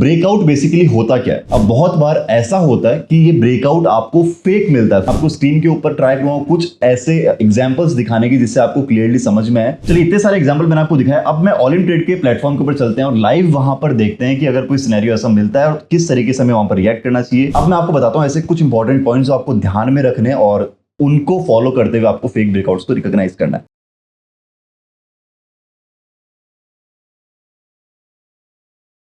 Breakout basically होता क्या है? अब बहुत बार ऐसा होता है कि ये ब्रेकआउट आपको फेक मिलता है। आपको स्क्रीन के ऊपर ट्राई करूंगा कुछ ऐसे एग्जांपल्स दिखाने की जिससे आपको क्लियरली समझ में आए। चलिए, इतने सारे एग्जांपल मैंने आपको दिखाया। अब मैं ऑल इन ट्रेड के प्लेटफॉर्म के ऊपर चलते हैं और लाइव वहां पर देखते हैं कि अगर कोई सिनेरियो ऐसा मिलता है और किस तरीके से हमें वहां पर रिएक्ट करना चाहिए। अब मैं आपको बताता हूं ऐसे कुछ इंपॉर्टेंट पॉइंट्स जो आपको ध्यान में रखने और उनको फॉलो करते हुए आपको फेक ब्रेकआउट्स को रिकॉग्नाइज करना है।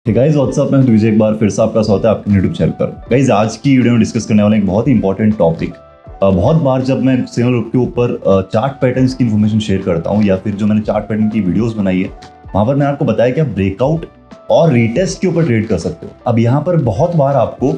गाइस व्हाट्सअप में तुझे एक बार फिर से आपका स्वागत है आपके यूट्यूब चैनल पर। गाइस आज की वीडियो में डिस्कस करने वाले एक बहुत ही इंपॉर्टेंट टॉपिक। बहुत बार जब मैं सिग्नल रूट के ऊपर चार्ट पैटर्न्स की इन्फॉर्मेशन शेयर करता हूं या फिर जो मैंने चार्ट पैटर्न की वीडियोस बनाई है वहां पर मैंने आपको बताया कि आप ब्रेकआउट और रीटेस्ट के ऊपर ट्रेड कर सकते हो। अब यहाँ पर बहुत बार आपको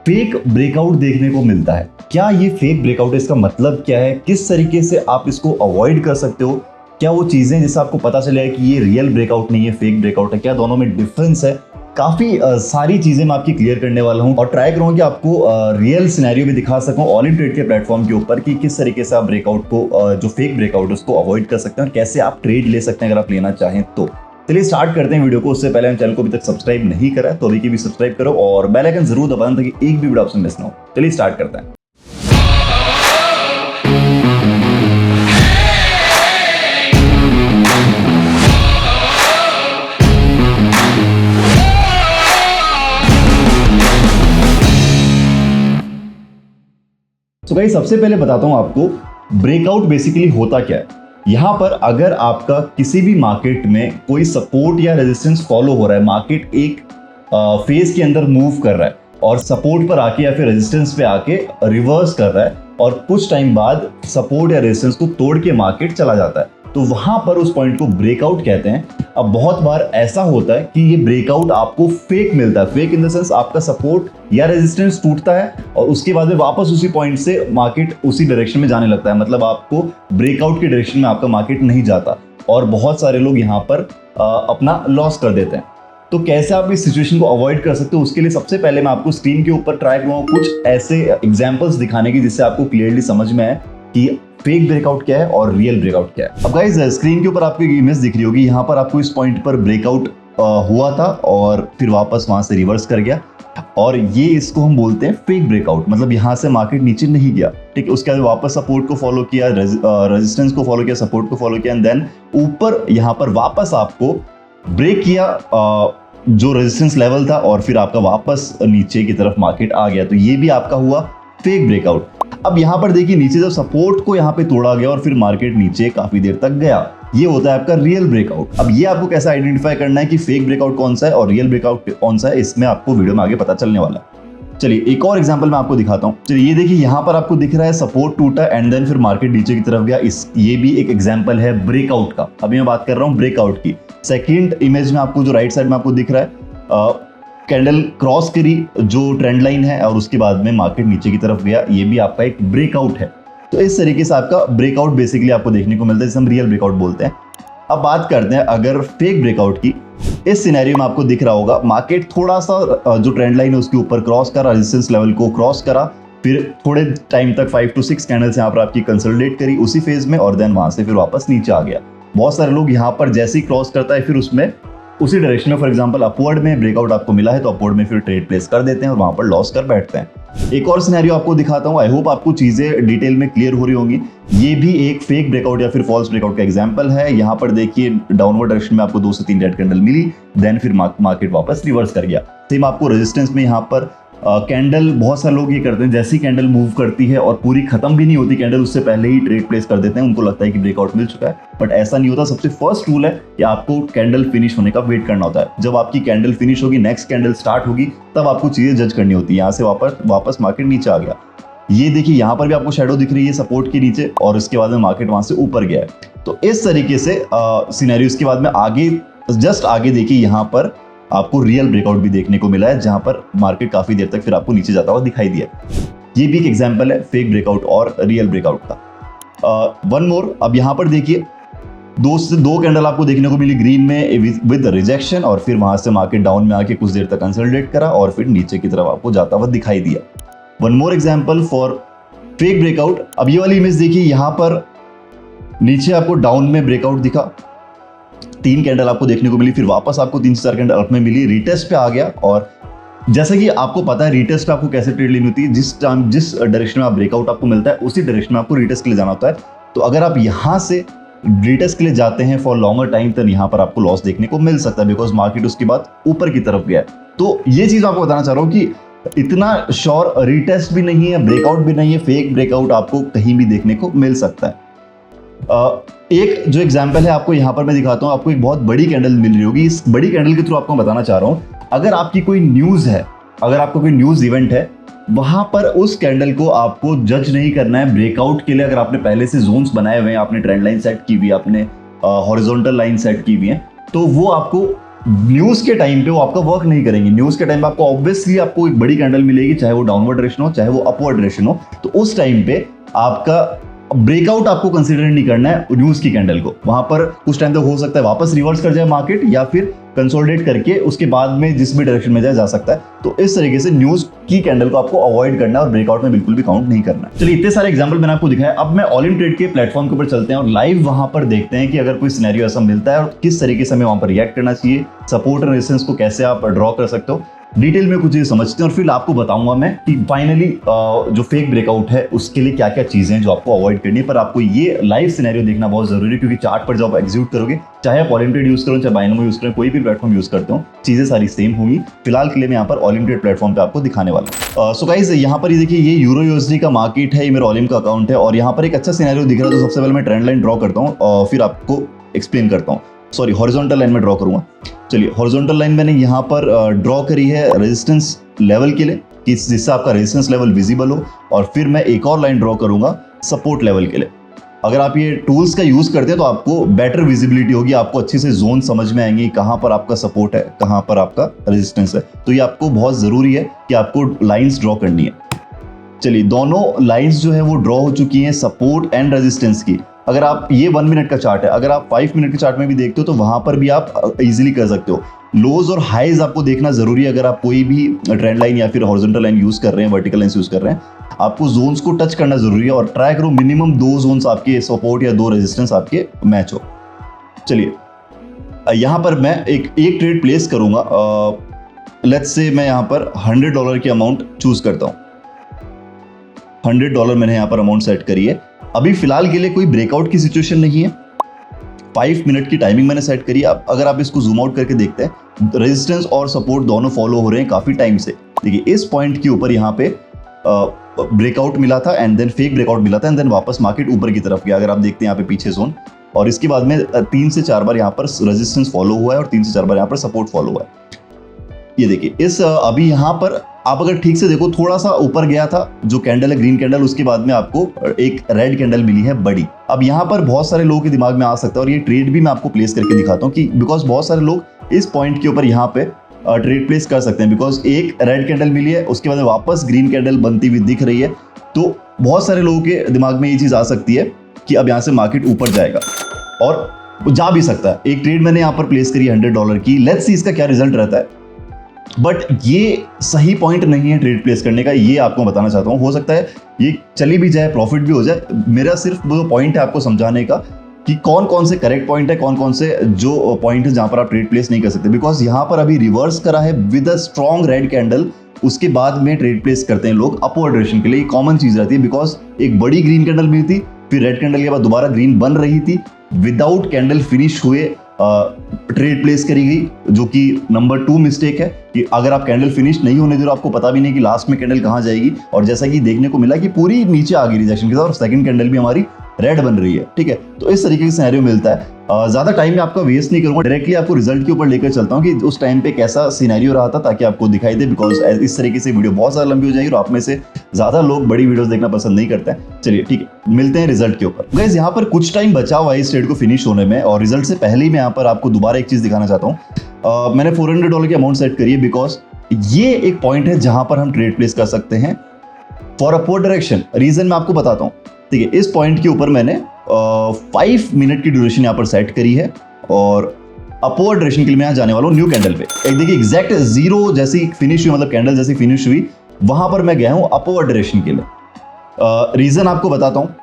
फेक ब्रेकआउट देखने को मिलता है। क्या ये फेक ब्रेकआउट है? इसका मतलब क्या है? किस तरीके से आप इसको अवॉइड कर सकते हो? क्या वो चीजें जिससे आपको पता चले कि ये रियल ब्रेकआउट नहीं है, फेक ब्रेकआउट है, क्या दोनों में डिफरेंस है? काफी सारी चीजें मैं आपकी क्लियर करने वाला हूं और ट्राई करूंगा कि आपको रियल सिनेरियो भी दिखा सकूं ऑल इन ट्रेड के प्लेटफॉर्म के ऊपर कि किस तरीके से आप ब्रेकआउट को जो फेक ब्रेकआउट है उसको अवॉइड कर सकते हैं और कैसे आप ट्रेड ले सकते हैं अगर आप लेना चाहें तो। चलिए स्टार्ट करते हैं वीडियो को। उससे पहले हम चैनल को अभी तक सब्सक्राइब नहीं करा है तो अभी की भी सब्सक्राइब करो और बेल आइकन जरूर दबाना ताकि एक भी वीडियो आपसे मिस ना हो। चलिए स्टार्ट करते हैं। तो भाई सबसे पहले बताता हूं आपको ब्रेकआउट बेसिकली होता क्या है। यहां पर अगर आपका किसी भी मार्केट में कोई सपोर्ट या रेजिस्टेंस फॉलो हो रहा है, मार्केट एक फेज के अंदर मूव कर रहा है और सपोर्ट पर आके या फिर रेजिस्टेंस पे आके रिवर्स कर रहा है और कुछ टाइम बाद सपोर्ट या रेजिस्टेंस को तोड़ के मार्केट चला जाता है, तो वहां पर उस पॉइंट को ब्रेकआउट कहते हैं। अब बहुत बार ऐसा होता है कि ये ब्रेकआउट आपको फेक मिलता है। फेक इन द सेंस आपका सपोर्ट या रेजिस्टेंस टूटता है और उसके बाद में वापस उसी पॉइंट से मार्केट उसी डायरेक्शन में जाने लगता है। मतलब आपको ब्रेकआउट की डायरेक्शन में आपका मार्केट नहीं जाता और बहुत सारे लोग यहाँ पर अपना लॉस कर देते हैं। तो कैसे आप इस सिचुएशन को अवॉइड कर सकते हो, उसके लिए सबसे पहले मैं आपको स्क्रीन के ऊपर ट्राई करूंगा कुछ ऐसे एग्जांपल्स दिखाने की जिससे आपको क्लियरली समझ में आए कि फेक ब्रेकआउट क्या है और रियल ब्रेकआउट क्या है। अब गाइस स्क्रीन के ऊपर आपको एक इमेज दिख रही होगी। यहाँ पर आपको इस पॉइंट पर ब्रेकआउट हुआ था और फिर वापस वहां से रिवर्स कर गया और ये इसको हम बोलते हैं फेक ब्रेकआउट। मतलब यहाँ से मार्केट नीचे नहीं गया, ठीक है। उसके बाद वापस सपोर्ट को फॉलो किया, रेजिस्टेंस को फॉलो किया, सपोर्ट को फॉलो किया एंड देन ऊपर यहाँ पर वापस आपको ब्रेक किया जो रेजिस्टेंस लेवल था और फिर आपका वापस नीचे की तरफ मार्केट आ गया। तो ये भी आपका हुआ फेक ब्रेकआउट। अब यहाँ पर देखिए नीचे जब सपोर्ट को यहाँ पे तोड़ा गया और फिर मार्केट नीचे काफी देर तक गया, ये होता है आपका रियल ब्रेकआउट। अब ये आपको कैसे आइडेंटिफाई करना है कि फेक ब्रेकआउट कौन सा है और रियल ब्रेकआउट कौन सा है, इसमें आपको वीडियो में आगे पता चलने वाला है। चलिए एक और एग्जांपल मैं आपको दिखाता हूँ। चलिए ये देखिए यहाँ पर आपको दिख रहा है सपोर्ट टूटा एंड देन फिर मार्केट नीचे की तरफ गया। ये भी एक एग्जांपल है ब्रेकआउट का। अभी मैं बात कर रहा हूँ ब्रेकआउट की। सेकेंड इमेज में आपको जो राइट साइड में आपको दिख रहा है कैंडल क्रॉस करी जो ट्रेंड लाइन है और उसके बाद में मार्केट नीचे की तरफ गया, ये भी आपका एक ब्रेकआउट है। तो इस तरीके से आपका ब्रेकआउट बेसिकली आपको देखने को मिलता है जिसे हम रियल ब्रेकआउट बोलते हैं। अब बात करते हैं अगर फेक ब्रेकआउट की। इस सिनेरियो में आपको दिख रहा होगा मार्केट थोड़ा सा जो ट्रेंड लाइन है उसके ऊपर क्रॉस करा, रेजिस्टेंस लेवल को क्रॉस करा, फिर थोड़े टाइम तक 5 to 6 कैंडल्स यहाँ पर आपकी कंसोलिडेट करी उसी फेज में और देन वहां से फिर वापस नीचे आ गया। बहुत सारे लोग यहाँ पर जैसे ही क्रॉस करता है फिर उसमें उसी डायरेक्शन में, फॉर एग्जांपल अपवर्ड में ब्रेकआउट आपको मिला है तो अपवर्ड में फिर ट्रेड प्लेस कर देते हैं और वहां पर लॉस कर बैठते हैं। एक और सिनेरियो आपको दिखाता हूं। आई होप आपको चीजें डिटेल में क्लियर हो रही होंगी। ये भी एक फेक ब्रेकआउट या फिर फॉल्स ब्रेकआउट का एग्जांपल है। यहाँ पर देखिए डाउनवर्ड डायरेक्शन में आपको 2 से 3 रेड कैंडल मिली, देन फिर मार्केट वापस रिवर्स कर गया। सेम आपको रेजिस्टेंस में यहाँ पर कैंडल, बहुत सारे लोग ये करते हैं जैसी कैंडल मूव करती है और पूरी खत्म भी नहीं होती कैंडल, उससे पहले ही ट्रेड प्लेस कर देते हैं। उनको लगता है कि ब्रेकआउट मिल चुका है, बट ऐसा नहीं होता। सबसे फर्स्ट रूल है कि आपको कैंडल फिनिश होने का वेट करना होता है। जब आपकी कैंडल फिनिश होगी, नेक्स्ट कैंडल स्टार्ट होगी, तब आपको चीजें जज करनी होती है। यहाँ से वापस मार्केट नीचे आ गया। ये देखिए यहाँ पर भी आपको शैडो दिख रही है सपोर्ट के नीचे और इसके बाद में मार्केट वहां से ऊपर गया है। तो इस तरीके से सिनेरियो। इसके बाद में आगे जस्ट आगे देखिए यहाँ पर आपको रियल ब्रेकआउट भी देखने को मिला है जहां पर मार्केट काफी देर तक फिर आपको नीचे जाता हुआ दिखाई दिया। ये भी एक एग्जांपल है फेक ब्रेकआउट और रियल ब्रेकआउट का। One more. अब यहाँ पर देखिए 2 से 2 कैंडल आपको देखने को मिली ग्रीन में विद रिजेक्शन और फिर वहां से मार्केट डाउन में आके कुछ देर तक कंसोलिडेट करा और फिर नीचे की तरफ आपको जाता हुआ दिखाई दिया। One more example for fake breakout. अब ये वाली इमेज देखिए, यहाँ पर नीचे आपको डाउन में ब्रेकआउट दिखा, 3 कैंडल आपको देखने को मिली, फिर वापस आपको 3 से 4 कैंडल अप में मिली, रीटेस्ट पे आ गया। और जैसे कि आपको पता है रीटेस्ट पे आपको कैसे ट्रेड लेनी होती है, जिस डायरेक्शन में आप ब्रेकआउट आपको मिलता है उसी डायरेक्शन में आपको रीटेस्ट के लिए जाना होता है। तो अगर आप यहाँ से रीटेस्ट के लिए जाते हैं फॉर लॉन्गर टाइम, तो यहाँ पर आपको लॉस देखने को मिल सकता है, बिकॉज मार्केट उसके बाद ऊपर की तरफ गया है। तो ये चीज आपको बताना चाह रहा हूँ कि इतना श्योर रीटेस्ट भी नहीं है, ब्रेकआउट भी नहीं है, फेक ब्रेकआउट आपको कहीं भी देखने को मिल सकता है। एक जो एग्जांपल है आपको यहाँ पर मैं दिखाता हूँ, आपको एक बहुत बड़ी कैंडल मिल रही होगी। इस बड़ी कैंडल के थ्रू आपको बताना चाह रहा हूँ, अगर आपकी कोई न्यूज है, अगर आपको कोई न्यूज इवेंट है, वहां पर उस कैंडल को आपको जज नहीं करना है ब्रेकआउट के लिए। अगर आपने पहले से जोन्स बनाए हुए हैं, आपने ट्रेंड लाइन सेट की हुई है, आपने हॉरिजॉन्टल लाइन सेट की हुई है, तो वो आपको न्यूज के टाइम पे वो आपका वर्क नहीं करेंगे। न्यूज के टाइम पे आपको ऑब्वियसली आपको एक बड़ी कैंडल मिलेगी, चाहे वो डाउनवर्ड डायरेक्शन हो चाहे वो अपवर्ड डायरेक्शन हो। तो उस टाइम पे आपका ब्रेकआउट आपको कंसीडर नहीं करना है न्यूज की कैंडल को। वहां पर कुछ टाइम तक हो सकता है वापस रिवर्स कर जाए मार्केट, या फिर कंसोलिडेट करके उसके बाद में जिस भी डायरेक्शन में जाए जा सकता है। तो इस तरीके से न्यूज की कैंडल को आपको अवॉइड करना है और ब्रेकआउट में बिल्कुल भी काउंट नहीं करना है। चलिए, इतने सारे एग्जांपल मैंने आपको दिखाया। अब मैं ऑल इन ट्रेड के प्लेटफॉर्म के ऊपर चलते हैं और लाइव वहां पर देखते हैं कि अगर कोई सिनेरियो ऐसा मिलता है और किस तरीके से हमें वहां पर रिएक्ट करना चाहिए, सपोर्ट और रेजिस्टेंस को कैसे आप ड्रॉ कर सकते हो, डिटेल में कुछ चीजें समझते हैं और फिर आपको बताऊंगा मैं कि फाइनली जो फेक ब्रेकआउट है उसके लिए क्या क्या चीजें हैं जो आपको अवॉइड करनी है। पर आपको ये लाइव सिनेरियो देखना बहुत जरूरी है, क्योंकि चार्ट पर जब आप एग्जीक्यूट करोगे, चाहे आप ऑल इन ट्रेड यूज करो, चाहे बाइनोमो यूज करें, कोई भी प्लेटफॉर्म यूज करते हो, चीजें सारी सेम होंगी। फिलहाल के लिए मैं यहाँ पर ऑल इन ट्रेड प्लेटफॉर्म पे आपको दिखाने वाला हूँ। सो गाइस, यहाँ पर ये देखिए, ये यूरो यूएसडी का मार्केट है, ये मेरा ऑल इन का अकाउंट है और यहाँ पर एक अच्छा सिनेरियो दिख रहा है। तो सबसे पहले मैं ट्रेंड लाइन ड्रॉ करता हूँ और फिर आपको एक्सप्लेन करता हूँ। सॉरी, हॉरिजॉन्टल लाइन में ड्रॉ करूंगा। चलिए, हॉरिजॉन्टल लाइन मैंने यहाँ पर ड्रॉ करी है रेजिस्टेंस लेवल के लिए, कि जिससे आपका रेजिस्टेंस लेवल विजिबल हो, और फिर मैं एक और लाइन ड्रॉ करूंगा सपोर्ट लेवल के लिए। अगर आप ये टूल्स का यूज करते हैं तो आपको बेटर विजिबिलिटी होगी, आपको अच्छे से जोन समझ में आएंगे, कहां पर आपका सपोर्ट है, कहां पर आपका रेजिस्टेंस है। तो ये आपको बहुत जरूरी है कि आपको लाइंस ड्रॉ करनी है। चलिए, दोनों लाइंस जो है वो ड्रॉ हो चुकी हैं सपोर्ट एंड रेजिस्टेंस की। अगर आप, ये 1 मिनट का चार्ट है, अगर आप 5 मिनट के चार्ट में भी देखते हो तो वहां पर भी आप इजीली कर सकते हो। लोज और हाईज आपको देखना जरूरी है। अगर आप कोई भी ट्रेंड लाइन या फिर हॉरिजॉन्टल लाइन यूज कर रहे हैं, वर्टिकल लाइन यूज कर रहे हैं, आपको जोन्स को टच करना जरूरी है और ट्राई करो मिनिमम 2 जोन्स आपके सपोर्ट या 2 रेजिस्टेंस आपके मैच हो। चलिए, यहां पर मैं एक ट्रेड प्लेस करूंगा। लेट्स से मैं यहां पर $100 की अमाउंट चूज करता हूं। $100 मैंने यहां पर अमाउंट सेट करी है। अभी फिलहाल के लिए कोई ब्रेकआउट की सिचुएशन नहीं है। 5 मिनट की टाइमिंग मैंने सेट करी है। अब अगर आप इसको जूम आउट करके देखते हैं, रेजिस्टेंस और सपोर्ट दोनों फॉलो हो रहे हैं काफी टाइम से। देखिए, इस पॉइंट के ऊपर यहाँ पे ब्रेकआउट मिला था एंड देन फेक ब्रेकआउट मिला था एंड देन वापस मार्केट ऊपर की तरफ गया। अगर आप देखते हैं यहाँ पे पीछे जोन, और इसके बाद में 3 से 4 बार यहाँ पर रेजिस्टेंस फॉलो हुआ है और 3 से 4 बार यहाँ पर सपोर्ट फॉलो हुआ है। ये देखिए, इस अभी यहाँ पर आप अगर ठीक से देखो, थोड़ा सा ऊपर गया था जो कैंडल है, ग्रीन कैंडल, उसके बाद में आपको एक रेड कैंडल मिली है बड़ी। अब यहाँ पर बहुत सारे लोगों के दिमाग में आ सकता है, और ये ट्रेड भी मैं आपको प्लेस करके दिखाता हूँ कि बिकॉज बहुत सारे लोग इस पॉइंट के ऊपर यहाँ पे ट्रेड प्लेस कर सकते हैं, बिकॉज एक रेड कैंडल मिली है, उसके बाद में वापस ग्रीन कैंडल बनती हुई दिख रही है। तो बहुत सारे लोगों के दिमाग में ये चीज आ सकती है कि अब यहाँ से मार्केट ऊपर जाएगा, और जा भी सकता है। एक ट्रेड मैंने यहाँ पर प्लेस करी $100 की, लेट्स सी इसका क्या रिजल्ट रहता है। बट ये सही पॉइंट नहीं है ट्रेड प्लेस करने का, ये आपको बताना चाहता हूँ। हो सकता है ये चली भी जाए, प्रॉफिट भी हो जाए। मेरा सिर्फ वो पॉइंट है आपको समझाने का कि कौन कौन से करेक्ट पॉइंट है, कौन कौन से जो पॉइंट है जहां पर आप ट्रेड प्लेस नहीं कर सकते। बिकॉज यहाँ पर अभी रिवर्स करा है with a strong red candle, उसके बाद में ट्रेड प्लेस करते हैं लोग अपवर्ड डायरेक्शन के लिए। कॉमन चीज रहती है, बिकॉज एक बड़ी ग्रीन कैंडल मिली थी, फिर रेड कैंडल के बाद दोबारा ग्रीन बन रही थी, विदाउट कैंडल फिनिश हुए ट्रेड प्लेस करी गई, जो कि नंबर 2 मिस्टेक है कि अगर आप कैंडल फिनिश नहीं होने दे रहे हो, आपको पता भी नहीं कि लास्ट में कैंडल कहां जाएगी। और जैसा कि देखने को मिला कि पूरी नीचे आ गई रिजेक्शन के साथ, और सेकंड कैंडल भी हमारी रेड बन रही है। ठीक है, तो इस तरीके का सिनेरियो मिलता है। ज्यादा टाइम में आपका वेस्ट नहीं करूंगा, डायरेक्टली आपको रिजल्ट के ऊपर लेकर चलता हूं कि उस टाइम पे कैसा सिनेरियो रहा था, ताकि आपको दिखाई दे। बिकॉज इस तरीके से वीडियो बहुत ज्यादा लंबी हो जाएगी और आप में से ज्यादा लोग बड़ी वीडियोस देखना पसंद नहीं करते हैं। चलिए ठीक है, मिलते हैं रिजल्ट के ऊपर। गाइस, यहाँ पर कुछ टाइम बचा हुआ है इस ट्रेड को फिनिश होने में, और रिजल्ट से पहले ही मैं यहाँ पर आपको दोबारा एक चीज दिखाना चाहता हूँ। मैंने $400 की अमाउंट सेट करी है, बिकॉज ये एक पॉइंट है जहां पर हम ट्रेड प्लेस कर सकते हैं फॉर अपवर्ड डायरेक्शन। रीजन मैं आपको बताता हूँ। ठीक है, इस पॉइंट के ऊपर मैंने 5 मिनट की ड्यूरेशन यहाँ पर सेट करी है, और अपवर्ड डायरेक्शन के लिए मैं यहाँ जाने वाला हूँ न्यू कैंडल पे। एक देखिए, एग्जैक्ट 0 जैसी फिनिश हुई, मतलब कैंडल जैसी फिनिश हुई, वहां पर मैं गया हूँ अपवर्ड डायरेक्शन के लिए। रीजन आपको बताता हूँ।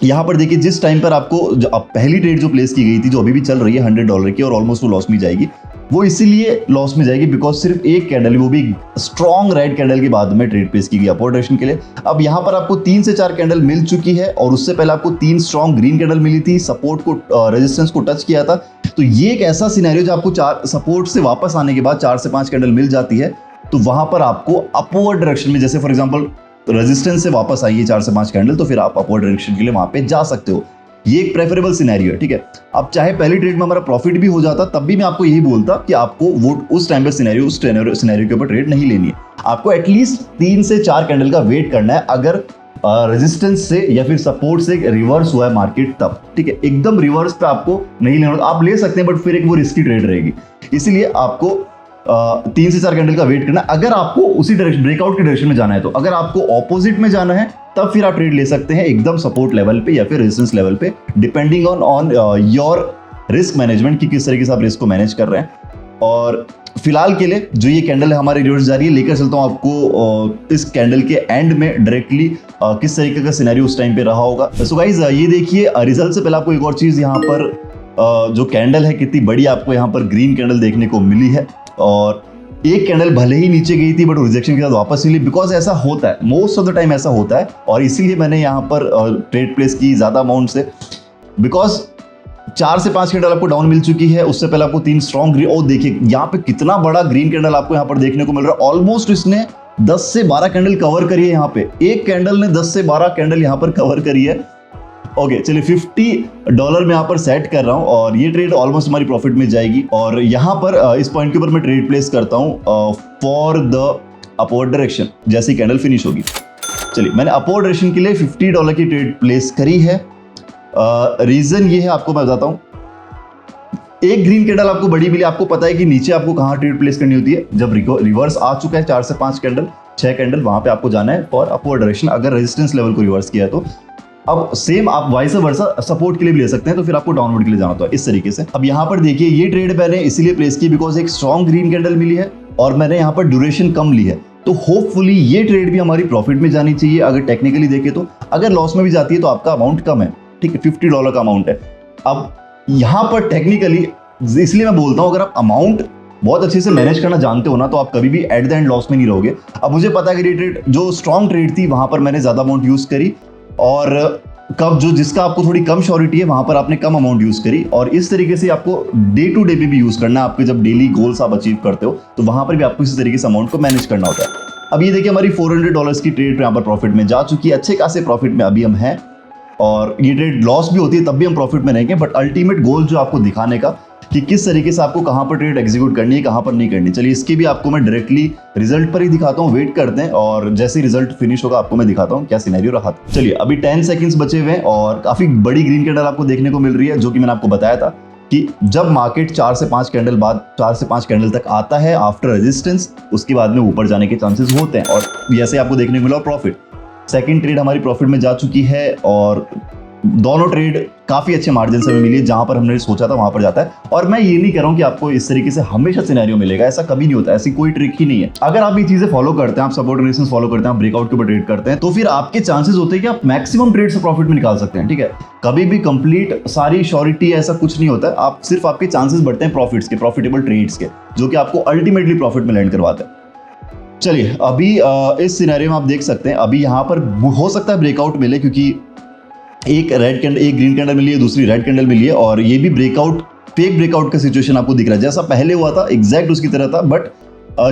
यहाँ पर देखिए जिस टाइम पर आपको अब पहली ट्रेड जो प्लेस की गई थी, जो अभी भी चल रही है $100 की और ऑलमोस्ट वो लॉस में जाएगी, वो इसीलिए लॉस में जाएगी बिकॉज सिर्फ एक कैंडल, वो भी स्ट्रॉन्ग रेड कैंडल के बाद में ट्रेड प्लेस की गई अपवर्ड डायरेक्शन के लिए। अब यहाँ पर आपको 3 से 4 कैंडल मिल चुकी है और उससे पहले आपको 3 स्ट्रॉन्ग ग्रीन कैंडल मिली थी, सपोर्ट को रेजिस्टेंस को टच किया था। तो ये एक ऐसा सिनेरियो जो आपको 4 सपोर्ट से वापस आने के बाद 4 से 5 कैंडल मिल जाती है, तो वहां पर आपको अपवर्ड डायरेक्शन में, जैसे फॉर एग्जांपल रेजिस्टेंस से वापस आई है 4 से 5 कैंडल, तो फिर आप अपवर्ड डायरेक्शन के लिए वहां पे जा सकते हो। ये एक प्रेफरेबल सिनेरियो है, ठीक है। अब चाहे पहली ट्रेड में हमारा प्रॉफिट भी हो जाता, तब भी मैं आपको यही बोलता कि आपको वो उस टाइम पे सिनेरियो के ऊपर ट्रेड नहीं लेनी है। आपको एटलीस्ट 3 से 4 कैंडल का वेट करना है, अगर रेजिस्टेंस से या फिर सपोर्ट से रिवर्स हुआ है मार्केट तब, ठीक है। एकदम रिवर्स पे आपको नहीं लेना, आप ले सकते हैं बट फिर एक वो रिस्की ट्रेड रहेगी। इसीलिए आपको 3 से 4 कैंडल का वेट करना। अगर आपको उसी डायरेक्शन, ब्रेकआउट की डायरेक्शन में जाना है, तो अगर आपको ऑपोजिट में जाना है तब फिर आप ट्रेड ले सकते हैं एकदम सपोर्ट लेवल पे या फिर रेजिस्टेंस लेवल पे, depending on your risk management की किस तरीके से आप रिस्क को मैनेज कर रहे हैं। और फिलहाल के लिए जो ये कैंडल है हमारी रिवर्स जा रही है, लेकर चलता हूँ आपको इस कैंडल के एंड में डायरेक्टली किस तरीके का सिनेरियो उस टाइम पे रहा होगा। सो गाइस ये देखिए, रिजल्ट से पहले आपको एक और चीज यहाँ पर जो कैंडल है कितनी बड़ी आपको यहाँ पर ग्रीन कैंडल देखने को मिली है। और एक कैंडल भले ही नीचे गई थी बट रिजेक्शन के साथ वापस मिली, बिकॉज ऐसा होता है, मोस्ट ऑफ द टाइम ऐसा होता है। और इसीलिए मैंने यहाँ पर ट्रेड प्लेस की ज्यादा अमाउंट से, बिकॉज 4 से 5 कैंडल आपको डाउन मिल चुकी है, उससे पहले आपको 3 स्ट्रॉन्ग ग्रीन, और देखिए यहाँ पे कितना बड़ा ग्रीन कैंडल आपको यहाँ पर देखने को मिल रहा है। ऑलमोस्ट इसने 10 से 12 कैंडल कवर करी है। यहाँ पे एक कैंडल ने 10 से 12 कैंडल यहाँ पर कवर करी है। ओके चलिए, $50 में यहाँ पर सेट कर रहा हूँ और ये ट्रेड ऑलमोस्ट हमारी प्रॉफिट में जाएगी। और यहाँ पर इस पॉइंट के ऊपर मैं ट्रेड प्लेस करता हूँ फॉर द अपवर्ड डायरेक्शन, जैसी कैंडल फिनिश होगी। चलिए, मैंने अपवर्ड डायरेक्शन के लिए $50 की ट्रेड प्लेस करी है। रीजन ये है, आपको मैं बताता हूँ। एक ग्रीन कैंडल आपको बड़ी मिली, आपको पता है कि नीचे आपको कहाँ ट्रेड प्लेस करनी होती है, जब रिवर्स आ चुका है 4 से 5 कैंडल, 6 कैंडल, वहां पे आपको जाना है फॉर अपवर्ड डायरेक्शन। अगर रेजिस्टेंस लेवल को रिवर्स किया तो अब सेम आप वाइस वर्सा सपोर्ट के लिए भी ले सकते हैं, तो फिर आपको डाउनवर्ड के लिए जाना होता है इस तरीके से। अब यहाँ पर देखिए, ये ट्रेड मैंने इसीलिए प्लेस की बिकॉज एक स्ट्रॉन्ग ग्रीन कैंडल मिली है और मैंने यहाँ पर ड्यूरेशन कम ली है, तो होपफुली ये ट्रेड भी हमारी प्रॉफिट में जानी चाहिए। अगर टेक्निकली देखें तो अगर लॉस में भी जाती है तो आपका अमाउंट कम है, ठीक है, $50 का अमाउंट है। अब यहाँ पर टेक्निकली, इसलिए मैं बोलता हूँ, अगर आप अमाउंट बहुत अच्छे से मैनेज करना जानते हो ना, तो आप कभी भी एट द एंड लॉस में नहीं रहोगे। अब मुझे पता है कि ये ट्रेड जो स्ट्रॉन्ग ट्रेड थी वहां पर मैंने ज्यादा अमाउंट यूज करी, और कब जो जिसका आपको थोड़ी कम श्योरिटी है वहां पर आपने कम अमाउंट यूज करी। और इस तरीके से आपको डे टू डे भी यूज करना है। आपके जब डेली गोल्स आप अचीव करते हो तो वहां पर भी आपको इसी तरीके से अमाउंट को मैनेज करना होता है। अब ये देखिए, हमारी $400 की ट्रेड यहाँ पर प्रॉफिट में जा चुकी है, अच्छे खासे प्रॉफिट में अभी हम हैं। और ये ट्रेड लॉस भी होती है तब भी हम प्रॉफिट में रहेंगे, बट अल्टीमेट गोल जो आपको दिखाने का कि किस तरीके से आपको कहां पर ट्रेड एग्जीक्यूट करनी है, कहां पर नहीं करनी। चलिए, इसके भी आपको मैं डायरेक्टली रिजल्ट पर ही दिखाता हूं, वेट करते हैं और जैसे रिजल्ट फिनिश होगा आपको मैं दिखाता हूं क्या सिनेरियो रहा। चलिए, अभी 10 सेकंड्स बचे हुए हैं और काफी बड़ी ग्रीन कैंडल आपको देखने को मिल रही है, जो कि मैंने आपको बताया था कि जब मार्केट 4 से 5 कैंडल बाद 4 से 5 कैंडल तक आता है आफ्टर रेजिस्टेंस, उसके बाद में ऊपर जाने के चांसेस होते हैं। और जैसे आपको देखने को मिला प्रॉफिट, सेकंड ट्रेड हमारी प्रॉफिट में जा चुकी है और दोनों ट्रेड काफी अच्छे मार्जिन से हमें मिली, जहां पर हमने सोचा था वहां पर जाता है। और मैं ये नहीं कह रहा हूं कि आपको इस तरीके से हमेशा सिनेरियो मिलेगा, ऐसा कभी नहीं होता, ऐसी कोई ट्रिक ही नहीं है। अगर आप ये चीजें फॉलो करते हैं, आप सपोर्ट रेजिस्टेंस फॉलो करते हैं, आप ब्रेकआउट के ऊपर ट्रेड करते हैं, तो फिर आपके चांसेस होते हैं कि आप मैक्सिमम ट्रेड से प्रॉफिट में निकाल सकते हैं, ठीक है। कभी भी कंप्लीट सारी श्योरिटी ऐसा कुछ नहीं होता है, आप सिर्फ आपके चांसेस बढ़ते हैं प्रॉफिट्स के, प्रॉफिटेबल ट्रेड्स के, जो कि आपको अल्टीमेटली प्रॉफिट में लैंड करवाते हैं। चलिए, अभी इस सिनेरियो में आप देख सकते हैं, अभी यहाँ पर हो सकता है ब्रेकआउट मिले, क्योंकि एक ग्रीन कैंडल मिली है, दूसरी रेड कैंडल मिली है, और ये भी ब्रेकआउट, फेक ब्रेकआउट का सिचुएशन आपको दिख रहा है, जैसा पहले हुआ था एग्जैक्ट उसकी तरह था, बट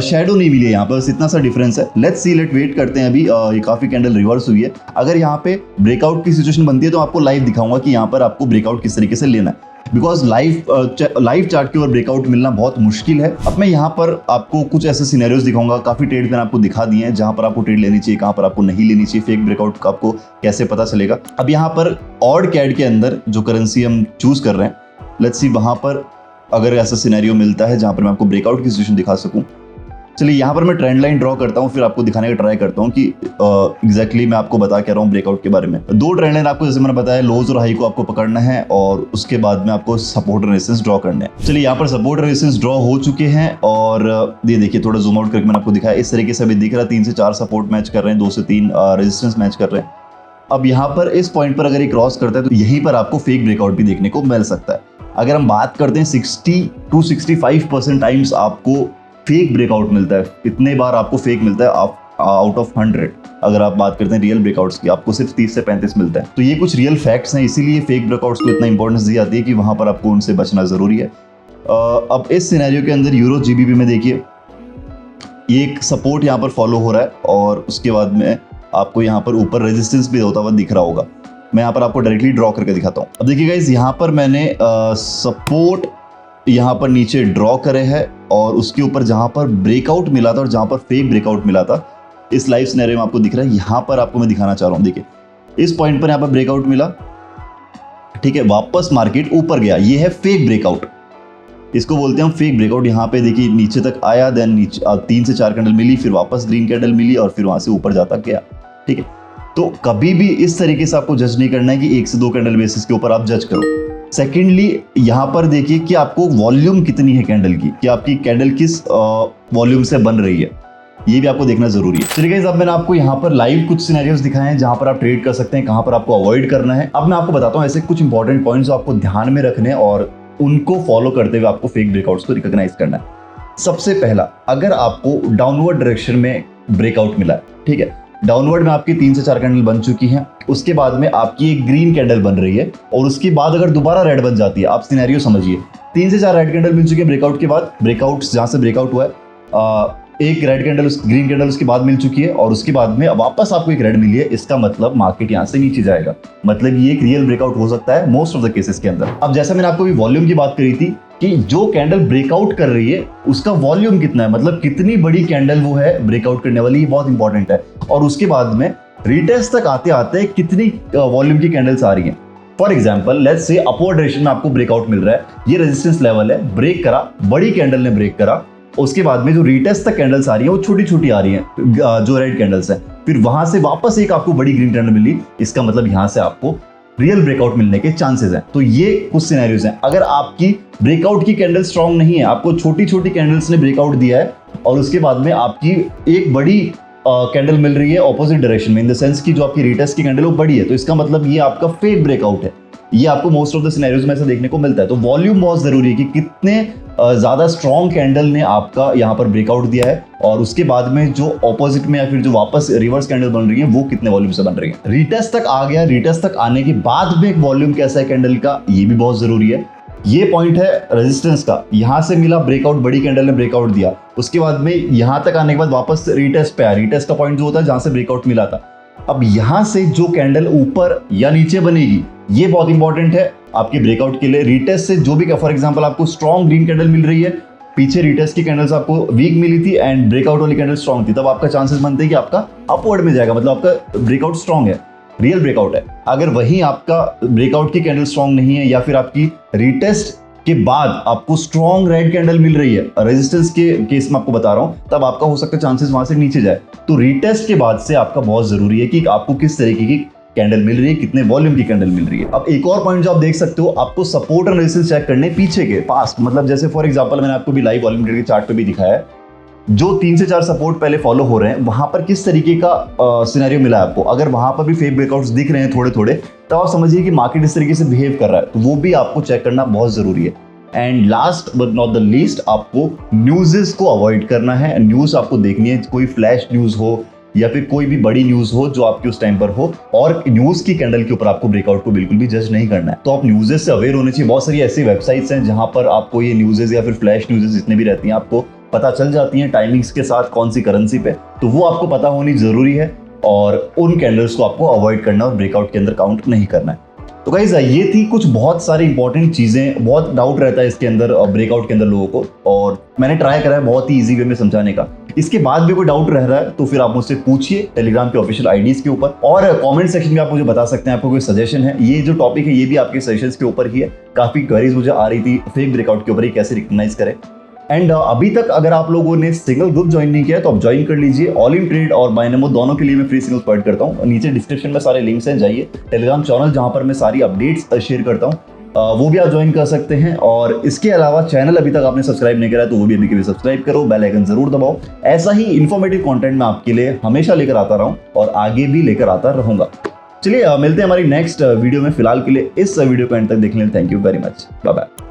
शेडो नहीं मिली है यहाँ पर, बस इतना सा डिफरेंस है। लेट्स सी, लेट वेट करते हैं। अभी ये काफी कैंडल रिवर्स हुई है, अगर यहाँ पे ब्रेकआउट की सिचुएशन बनती है तो आपको लाइव दिखाऊंगा कि यहाँ पर आपको ब्रेकआउट किस तरीके से लेना है, बिकॉज लाइव चार्ट के ऊपर ब्रेकआउट मिलना बहुत मुश्किल है। अब मैं यहाँ पर आपको कुछ ऐसे सिनेरियोज दिखाऊंगा, काफी ट्रेड मैंने आपको दिखा दिए हैं, जहां पर आपको ट्रेड लेनी चाहिए, कहां पर आपको नहीं लेनी चाहिए, फेक ब्रेकआउट का आपको कैसे पता चलेगा। अब यहाँ पर ऑड कैड के अंदर जो करेंसी हम चूज कर रहे हैं, लेट्स सी वहां पर अगर ऐसा सिनेरियो मिलता है जहां पर मैं आपको ब्रेकआउट की सिचुएशन दिखा सकूं। चलिए, यहाँ पर मैं ट्रेंड लाइन ड्रॉ करता हूँ, फिर आपको दिखाने का ट्राई करता हूँ कि एग्जैक्टली मैं आपको बता क्या रहा हूँ ब्रेकआउट के बारे में। 2 ट्रेंड लाइन आपको, जैसे मैंने बताया, लोज और हाई को आपको पकड़ना है और उसके बाद में आपको सपोर्ट और रेजिस्टेंस ड्रॉ करना है। चलिए, यहाँ पर सपोर्ट और रेजिस्टेंस ड्रॉ हो चुके हैं और ये देखिए, थोड़ा जूम आउट करके मैंने आपको दिखाया, इस तरीके से अभी दिख रहा है 3 से 4 सपोर्ट मैच कर रहे हैं, 2 से 3 रेजिस्टेंस मैच कर रहे हैं। अब यहाँ पर इस पॉइंट पर अगर ये क्रॉस करता है तो यहीं पर आपको फेक ब्रेकआउट भी देखने को मिल सकता है। अगर हम बात करते हैं 60 to 65% टाइम्स आपको फेक ब्रेकआउट मिलता है, इतने बार आपको फेक मिलता है आउट ऑफ 100। अगर आप बात करते हैं रियल ब्रेकआउट्स की, आपको सिर्फ 30 से 35 मिलता है। तो ये कुछ रियल फैक्ट्स हैं, इसीलिए फेक ब्रेकआउट्स को इतना इंपॉर्टेंस दी जाती है कि वहां पर आपको उनसे बचना जरूरी है। अब इस सिनेरियो के अंदर यूरो जीबीपी में देखिए, ये एक सपोर्ट यहाँ पर फॉलो हो रहा है और उसके बाद में आपको यहाँ पर ऊपर रेजिस्टेंस भी होता हुआ दिख रहा होगा। मैं यहाँ पर आपको डायरेक्टली ड्रॉ करके दिखाता हूँ। अब देखिए गाइस, यहाँ पर मैंने सपोर्ट यहाँ पर नीचे ड्रॉ करे है और उसके ऊपर जहाँ पर ब्रेकआउट मिला था और जहाँ पर फेक ब्रेकआउट मिला था, इस लाइव सिनेरियो में आपको दिख रहा है। यहाँ पर आपको मैं दिखाना चाह रहा हूँ, देखिए इस पॉइंट पर यहाँ पर ब्रेकआउट मिला, ठीक है, वापस मार्केट ऊपर गया, ये है फेक ब्रेकआउट, इसको बोलते हैं हम फेक ब्रेकआउट। यहाँ पे देखिए नीचे तक आया, देन नीचे 3 से 4 कैंडल मिली, फिर वापस ग्रीन कैंडल मिली और फिर वहां से ऊपर जाता गया, ठीक है। तो कभी भी इस तरीके से आपको जज नहीं करना है कि 1 से 2 कैंडल बेसिस के ऊपर आप जज करो। सेकेंडली, यहाँ पर देखिए कि आपको वॉल्यूम कितनी है कैंडल की, कि आपकी कैंडल किस वॉल्यूम से बन रही है, ये भी आपको देखना जरूरी है। चलिए गाइस, अब मैंने आपको यहाँ पर लाइव कुछ सिनेरियोस दिखाए हैं जहां पर आप ट्रेड कर सकते हैं, कहां पर आपको अवॉइड करना है। अब मैं आपको बताता हूँ ऐसे कुछ इंपॉर्टेंट पॉइंट्स जो आपको ध्यान में रखने और उनको फॉलो करते हुए आपको फेक ब्रेकआउट्स को रिकॉग्नाइज करना है। सबसे पहला, अगर आपको डाउनवर्ड डायरेक्शन में ब्रेकआउट मिला है, ठीक है, डाउनवर्ड में आपकी 3 से 4 कैंडल बन चुकी हैं, उसके बाद में आपकी एक ग्रीन कैंडल बन रही है और उसके बाद अगर दोबारा रेड बन जाती है, आप सिनेरियो समझिए, 3 से 4 रेड कैंडल मिल चुकी है ब्रेकआउट के बाद, ब्रेकआउट जहां से ब्रेकआउट हुआ है, एक रेड कैंडल ग्रीन कैंडल उसके बाद मिल चुकी है और उसके बाद में वापस आपको एक रेड मिली है, इसका मतलब मार्केट यहां से नीचे जाएगा, मतलब ये एक रियल ब्रेकआउट हो सकता है मोस्ट ऑफ द केसेस के अंदर। अब जैसा मैंने आपको भी वॉल्यूम की बात करी थी कि जो कैंडल ब्रेकआउट कर रही है उसका वॉल्यूम कितना है, मतलब कितनी बड़ी कैंडल वो है ब्रेकआउट करने वाली, ये बहुत इंपॉर्टेंट है। और उसके बाद में रिटेस्ट तक आते आते कितनी वॉल्यूम की कैंडल्स आ रही हैं। For example, let's say upward direction में आपको ब्रेकआउट मिल रहा है, ये रेजिस्टेंस लेवल है, ब्रेक करा, बड़ी कैंडल ने ब्रेक करा, उसके बाद में जो रिटेस्ट तक कैंडल्स आ रही हैं वो छोटी छोटी आ रही हैं, जो रेड कैंडल्स हैं, फिर वहां से वापस एक आपको बड़ी ग्रीन कैंडल मिली, इसका मतलब यहां से आपको रियल ब्रेकआउट मिलने के चांसेस हैं। तो ये कुछ सिनेरियोज हैं। अगर आपकी ब्रेकआउट की कैंडल स्ट्रांग नहीं है, आपको छोटी छोटी कैंडल्स ने ब्रेकआउट दिया है और उसके बाद में आपकी एक बड़ी कैंडल मिल रही है ऑपोजिट डायरेक्शन में, इन द सेंस की जो आपकी रिटेस्ट की कैंडल वो बड़ी है, तो इसका मतलब ये आपका फेक ब्रेकआउट है। ये आपको मोस्ट ऑफ द सिनेरियोज में ऐसा देखने को मिलता है। तो वॉल्यूम बहुत जरूरी है कि कितने ज्यादा स्ट्रॉन्ग कैंडल ने आपका यहाँ पर ब्रेकआउट दिया है और उसके बाद में जो ऑपोजिट में या फिर जो वापस रिवर्स कैंडल बन रही है वो कितने वॉल्यूम से बन रही है। रिटेस्ट तक आ गया, रिटेस्ट तक आने के बाद में एक वॉल्यूम कैसा है कैंडल का, ये भी बहुत जरूरी है। ये पॉइंट है रेजिस्टेंस का, यहां से मिला ब्रेकआउट, बड़ी कैंडल ने ब्रेकआउट दिया, उसके बाद में यहां तक आने के बाद वापस रिटेस्ट पे आया, रिटेस्ट का पॉइंट जो होता है जहां से ब्रेकआउट मिला था। अब यहां से जो कैंडल ऊपर या नीचे बनेगी ये बहुत इंपॉर्टेंट है आपके ब्रेकआउट के लिए। रिटेस्ट से जो भी, फॉर एग्जांपल आपको स्ट्रॉन्ग ग्रीन कैंडल मिल रही है, पीछे रिटेस्ट की कैंडल्स आपको वीक मिली थी एंड ब्रेकआउट वाली कैंडल स्ट्रॉन्ग थी, तब आपका चांसेस बनते हैं कि आपका अपवर्ड में जाएगा, मतलब आपका ब्रेकआउट स्ट्रॉन्ग है, रियल ब्रेकआउट है। अगर वहीं आपका ब्रेकआउट की कैंडल स्ट्रॉन्ग नहीं है या फिर आपकी रिटेस्ट के बाद आपको स्ट्रॉन्ग रेड कैंडल मिल रही है, रेजिस्टेंस के केस में आपको बता रहा हूं, तब आपका हो सकता है चांसेस वहां से नीचे जाए। तो रिटेस्ट के बाद से आपका बहुत जरूरी है कि आपको किस तरीके की कैंडल मिल रही है, कितने वॉल्यूम की कैंडल मिल रही है। अब एक और पॉइंट जो आप देख सकते हो, आपको सपोर्ट और रेजिस्टेंस चेक करने पीछे के पास्ट, मतलब जैसे फॉर एग्जांपल मैंने आपको भी लाइव वॉल्यूम के चार्ट पे भी दिखाया है, जो 3 से 4 सपोर्ट पहले फॉलो हो रहे हैं वहां पर किस तरीके का सिनेरियो मिला है आपको। अगर वहां पर भी फेक ब्रेकआउट्स दिख रहे हैं थोड़े थोड़े, तब आप समझिए कि मार्केट इस तरीके से बिहेव कर रहा है, तो वो भी आपको चेक करना बहुत जरूरी है। And last but not the least, आपको न्यूज़ेस को अवॉइड करना है। न्यूज़ आपको देखनी है, कोई फ्लैश न्यूज़ हो या फिर कोई भी बड़ी न्यूज़ हो जो आपके उस टाइम पर हो, और न्यूज़ की कैंडल के ऊपर आपको ब्रेकआउट को बिल्कुल भी जज नहीं करना है। तो आप न्यूज़ेस से अवेयर होने चाहिए। बहुत सारी ऐसी वेबसाइट्स हैं जहां पर आपको ये न्यूज़ेस या फिर फ्लैश न्यूज़ेस जितने भी रहती हैं आपको पता चल जाती हैं टाइमिंग्स के साथ, कौन सी करेंसी पे, तो वो आपको पता होनी जरूरी है और उन कैंडल्स को आपको अवॉइड करना और ब्रेकआउट के अंदर काउंट नहीं करना है। तो गाइस, ये थी कुछ बहुत सारी इंपॉर्टेंट चीजें। बहुत डाउट रहता है इसके अंदर ब्रेकआउट के अंदर लोगों को, और मैंने ट्राई करा है बहुत ही इजी वे में समझाने का। इसके बाद भी कोई डाउट रह रहा है तो फिर आप मुझसे पूछिए टेलीग्राम के ऑफिशियल आईडीज के ऊपर, और कमेंट सेक्शन में आप मुझे बता सकते हैं आपको कोई सजेशन है। ये जो टॉपिक है ये भी आपके सजेशंस के ऊपर ही है। काफी क्वेरीज मुझे आ रही थी फेक ब्रेकआउट के ऊपर, ये कैसे रिकॉग्नाइज करें। एंड अभी तक अगर आप लोगों ने सिंगल ग्रुप ज्वाइन नहीं किया तो आप ज्वाइन कर लीजिए। ऑल इन ट्रेड और बायनेमो दोनों के लिए मैं फ्री सिग्नल्स प्रोवाइड करता हूँ। नीचे डिस्क्रिप्शन में सारे लिंक्स हैं, जाइए। टेलीग्राम चैनल जहां पर मैं सारी अपडेट्स शेयर करता हूँ वो भी आप ज्वाइन कर सकते हैं। और इसके अलावा चैनल अभी तक आपने सब्सक्राइब नहीं करा है तो वो भी अभी के भी सब्सक्राइब करो, बेल आइकन जरूर दबाओ। ऐसा ही इन्फॉर्मेटिव कंटेंट मैं आपके लिए हमेशा लेकर आता रहा हूँ और आगे भी लेकर आता रहूंगा। चलिए मिलते हैं हमारी नेक्स्ट वीडियो में। फिलहाल के लिए इस वीडियो को एंड तक देखने के लिए thank you very much. Bye bye.